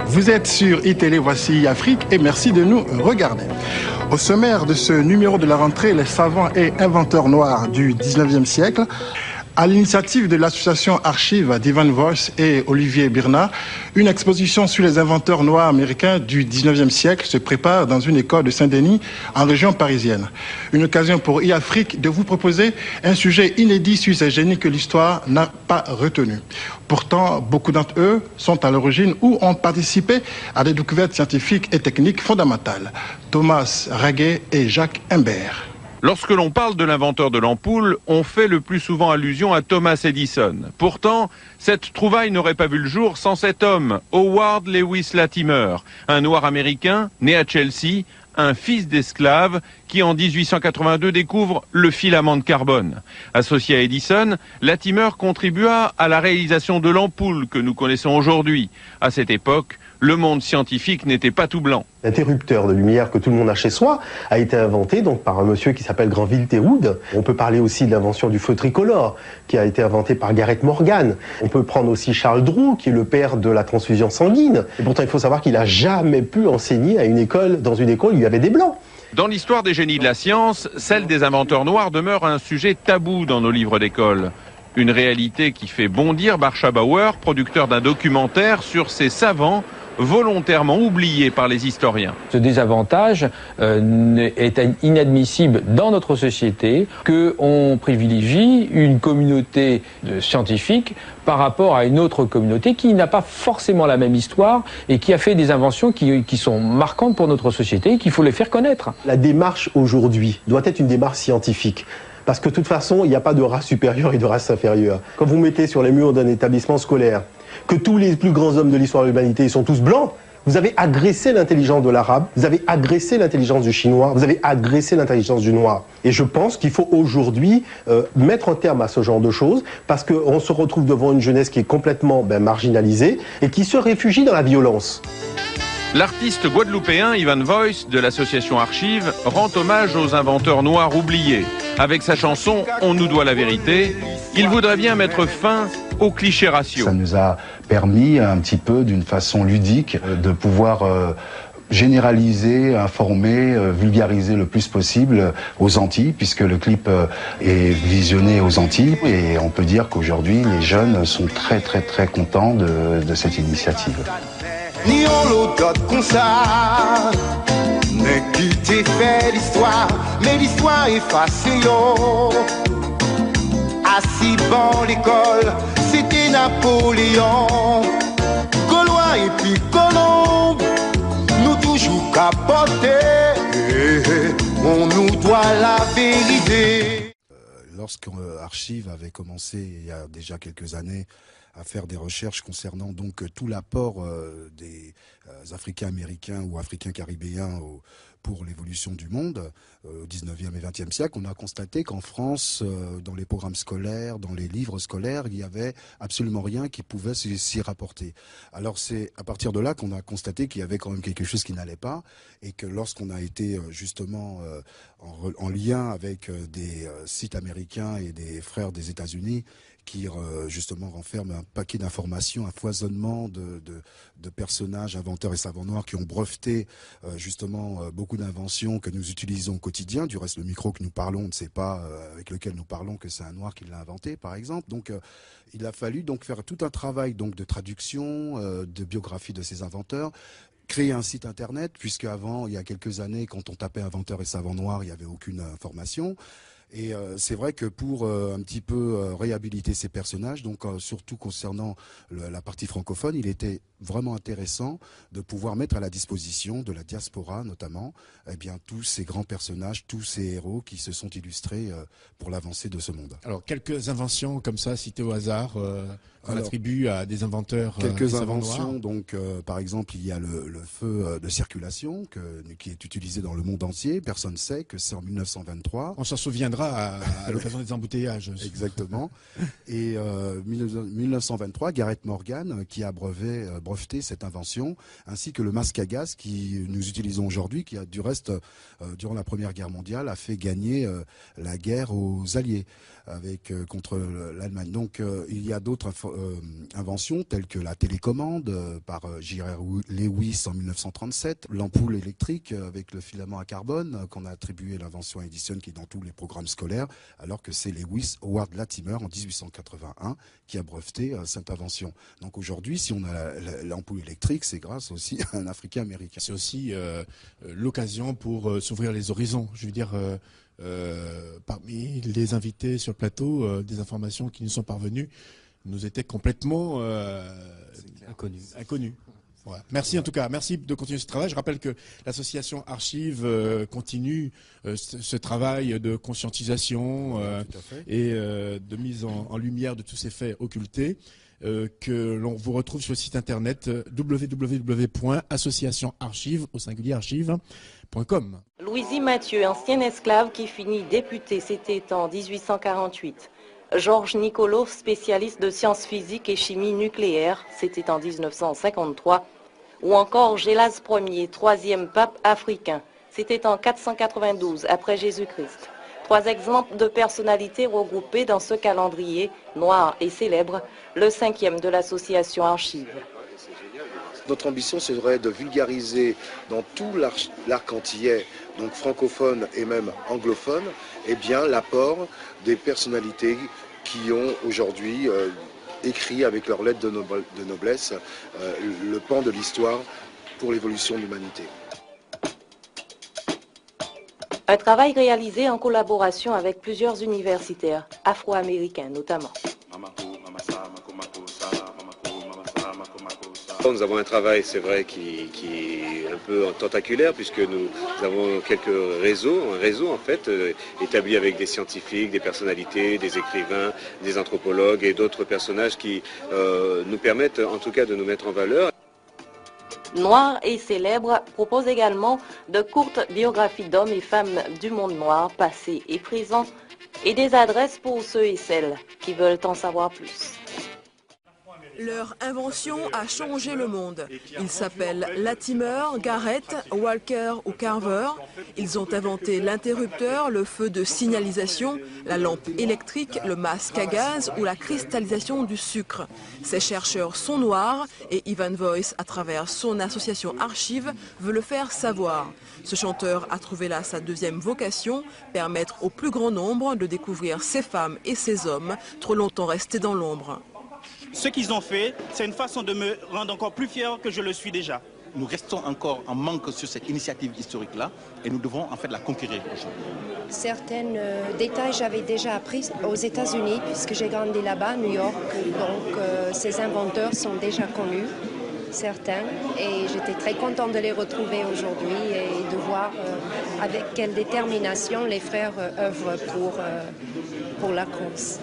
Vous êtes sur iTélé, voici Afrique et merci de nous regarder. Au sommaire de ce numéro de la rentrée, les savants et inventeurs noirs du 19e siècle, à l'initiative de l'association Archives d'Ivan Voice et Olivier Birna, une exposition sur les inventeurs noirs américains du 19e siècle se prépare dans une école de Saint-Denis en région parisienne. Une occasion pour e-Afrique de vous proposer un sujet inédit sur ces génies que l'histoire n'a pas retenu. Pourtant, beaucoup d'entre eux sont à l'origine ou ont participé à des découvertes scientifiques et techniques fondamentales. Thomas Raguet et Jacques Imbert. Lorsque l'on parle de l'inventeur de l'ampoule, on fait le plus souvent allusion à Thomas Edison. Pourtant, cette trouvaille n'aurait pas vu le jour sans cet homme, Howard Lewis Latimer, un noir américain né à Chelsea, un fils d'esclave qui en 1882 découvre le filament de carbone. Associé à Edison, Latimer contribua à la réalisation de l'ampoule que nous connaissons aujourd'hui. À cette époque, le monde scientifique n'était pas tout blanc. L'interrupteur de lumière que tout le monde a chez soi a été inventé donc par un monsieur qui s'appelle Granville Théroux. On peut parler aussi de l'invention du feu tricolore qui a été inventé par Garrett Morgan. On peut prendre aussi Charles Drouot qui est le père de la transfusion sanguine. Et pourtant il faut savoir qu'il n'a jamais pu enseigner à une école, dans une école où il y avait des blancs. Dans l'histoire des génies de la science, celle des inventeurs noirs demeure un sujet tabou dans nos livres d'école. Une réalité qui fait bondir Barsha Bauer, producteur d'un documentaire sur ces savants volontairement oubliés par les historiens. Ce désavantage est inadmissible dans notre société, qu'on privilégie une communauté scientifique par rapport à une autre communauté qui n'a pas forcément la même histoire et qui a fait des inventions qui sont marquantes pour notre société et qu'il faut les faire connaître. La démarche aujourd'hui doit être une démarche scientifique. Parce que de toute façon, il n'y a pas de race supérieure et de race inférieure. Quand vous mettez sur les murs d'un établissement scolaire que tous les plus grands hommes de l'histoire de l'humanité sont tous blancs, vous avez agressé l'intelligence de l'arabe, vous avez agressé l'intelligence du chinois, vous avez agressé l'intelligence du noir. Et je pense qu'il faut aujourd'hui mettre un terme à ce genre de choses, parce qu'on se retrouve devant une jeunesse qui est complètement marginalisée et qui se réfugie dans la violence. L'artiste guadeloupéen Ivan Voice de l'association Archives rend hommage aux inventeurs noirs oubliés. Avec sa chanson « On nous doit la vérité », il voudrait bien mettre fin aux clichés raciaux. Ça nous a permis un petit peu, d'une façon ludique, de pouvoir généraliser, informer, vulgariser le plus possible aux Antilles, puisque le clip est visionné aux Antilles. Et on peut dire qu'aujourd'hui, les jeunes sont très très très contents de cette initiative. Ni on l'autre comme ça, mais qui t'est fait l'histoire, mais l'histoire effacée yo. Assis dans l'école, c'était Napoléon, Gaulois et puis Colombe, nous toujours capotés, on nous doit la vérité. Lorsque Archives avait commencé il y a déjà quelques années à faire des recherches concernant donc tout l'apport des Africains américains ou Africains caribéens pour l'évolution du monde au 19e et 20e siècle, on a constaté qu'en France, dans les programmes scolaires, dans les livres scolaires, il n'y avait absolument rien qui pouvait s'y rapporter. Alors c'est à partir de là qu'on a constaté qu'il y avait quand même quelque chose qui n'allait pas et que lorsqu'on a été justement en lien avec des sites américains et des frères des États-Unis qui justement renferment un paquet d'informations, un foisonnement de personnages, inventeurs et savants noirs qui ont breveté justement beaucoup d'inventions que nous utilisons au quotidien. Du reste, le micro que nous parlons, on ne sait pas avec lequel nous parlons que c'est un noir qui l'a inventé, par exemple. Donc il a fallu donc faire tout un travail donc de traduction, de biographie de ces inventeurs, créer un site internet, puisque avant, il y a quelques années, quand on tapait inventeurs et savants noirs, il n'y avait aucune information. Et c'est vrai que pour un petit peu réhabiliter ces personnages, donc surtout concernant la partie francophone, il était vraiment intéressant de pouvoir mettre à la disposition de la diaspora notamment, eh bien tous ces grands personnages, tous ces héros qui se sont illustrés pour l'avancée de ce monde. Alors quelques inventions comme ça citées au hasard, qu'on attribue à des inventeurs. Quelques inventions, donc par exemple il y a le feu de circulation qui est utilisé dans le monde entier. Personne ne sait que c'est en 1923. On s'en souviendra reviendra à l'occasion des embouteillages. Exactement. Et 1923, Gareth Morgan qui a breveté cette invention, ainsi que le masque à gaz qui nous utilisons aujourd'hui, qui a du reste, durant la Première Guerre mondiale, a fait gagner la guerre aux Alliés contre l'Allemagne. Donc il y a d'autres inventions telles que la télécommande par J.R. Lewis en 1937, l'ampoule électrique avec le filament à carbone qu'on a attribué l'invention à Edison qui est dans tous les programmes scolaires, alors que c'est Lewis Howard Latimer en 1881 qui a breveté cette invention. Donc aujourd'hui, si on a l'ampoule électrique, c'est grâce aussi à un Africain-Américain. C'est aussi l'occasion pour s'ouvrir les horizons. Je veux dire, parmi les invités sur le plateau, des informations qui nous sont parvenues nous étaient complètement inconnues. Voilà. Merci en tout cas, merci de continuer ce travail. Je rappelle que l'association Archive continue ce travail de conscientisation et de mise en lumière de tous ces faits occultés. Que l'on vous retrouve sur le site internet www.associationarchive.com. Louisie Mathieu, ancien esclave qui finit député, c'était en 1848. Georges Nicolo, spécialiste de sciences physiques et chimie nucléaire, c'était en 1953. Ou encore Gélas Ier, troisième pape africain, c'était en 492 après Jésus-Christ. 3 exemples de personnalités regroupées dans ce calendrier noir et célèbre, le 5e de l'association Archive. Notre ambition serait de vulgariser dans tout l'arc antillais, donc francophone et même anglophone, eh bien l'apport des personnalités qui ont aujourd'hui écrit avec leurs lettres de noblesse le pan de l'histoire pour l'évolution de l'humanité. Un travail réalisé en collaboration avec plusieurs universitaires, afro-américains notamment. Nous avons un travail, c'est vrai, qui est un peu tentaculaire puisque nous avons un réseau en fait, établi avec des scientifiques, des personnalités, des écrivains, des anthropologues et d'autres personnages qui nous permettent en tout cas de nous mettre en valeur. Noir et célèbre propose également de courtes biographies d'hommes et femmes du monde noir, passé et présent, et des adresses pour ceux et celles qui veulent en savoir plus. Leur invention a changé le monde. Ils s'appellent Latimer, Garrett, Walker ou Carver. Ils ont inventé l'interrupteur, le feu de signalisation, la lampe électrique, le masque à gaz ou la cristallisation du sucre. Ces chercheurs sont noirs et Ivan Voice, à travers son association Archive, veut le faire savoir. Ce chanteur a trouvé là sa deuxième vocation, permettre au plus grand nombre de découvrir ces femmes et ces hommes trop longtemps restés dans l'ombre. Ce qu'ils ont fait, c'est une façon de me rendre encore plus fier que je le suis déjà. Nous restons encore en manque sur cette initiative historique-là et nous devons en fait la conquérir aujourd'hui. Certains détails j'avais déjà appris aux États-Unis puisque j'ai grandi là-bas, à New York. Donc ces inventeurs sont déjà connus, certains, et j'étais très contente de les retrouver aujourd'hui et de voir avec quelle détermination les frères œuvrent pour la cause.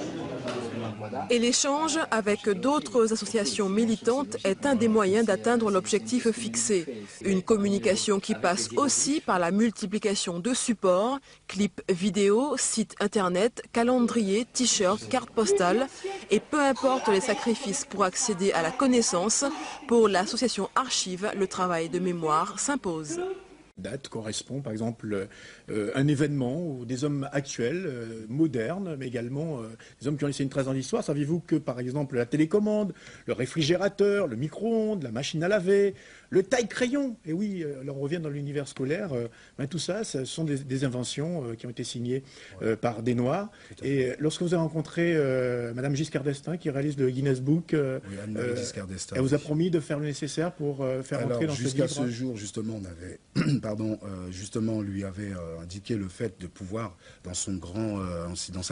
Et l'échange avec d'autres associations militantes est un des moyens d'atteindre l'objectif fixé. Une communication qui passe aussi par la multiplication de supports, clips vidéo, sites internet, calendriers, t-shirts, cartes postales. Et peu importe les sacrifices pour accéder à la connaissance, pour l'association Archive, le travail de mémoire s'impose. Date correspond par exemple un événement ou des hommes actuels, modernes, mais également des hommes qui ont laissé une trace dans l'histoire. Saviez-vous que par exemple la télécommande, le réfrigérateur, le micro-ondes, la machine à laver, le taille-crayon, et oui, là on revient dans l'univers scolaire, tout ça, ce sont des inventions qui ont été signées par des Noirs. Et lorsque vous avez rencontré Madame Giscard d'Estaing, qui réalise le Guinness Book, elle vous a promis de faire le nécessaire pour faire entrer dans ce livre. Jusqu'à ce jour, justement, on avait... justement, lui avait indiqué le fait de pouvoir, dans sa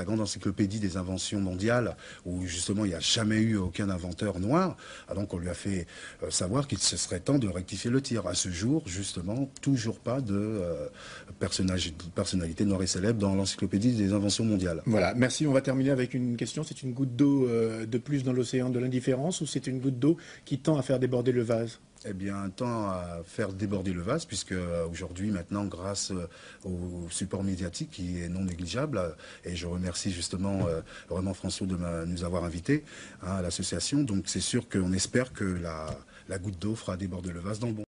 grande encyclopédie des inventions mondiales, où justement il n'y a jamais eu aucun inventeur noir, donc on lui a fait savoir qu'il se serait temps de rectifier le tir. À ce jour, justement, toujours pas de personnalité noire et célèbre dans l'encyclopédie des inventions mondiales. Voilà, merci. On va terminer avec une question. C'est une goutte d'eau de plus dans l'océan de l'indifférence ou c'est une goutte d'eau qui tend à faire déborder le vase ? Eh bien, un temps à faire déborder le vase, puisque aujourd'hui, maintenant, grâce au support médiatique qui est non négligeable, et je remercie justement vraiment François de nous avoir invités à l'association. Donc c'est sûr qu'on espère que la goutte d'eau fera déborder le vase dans le bon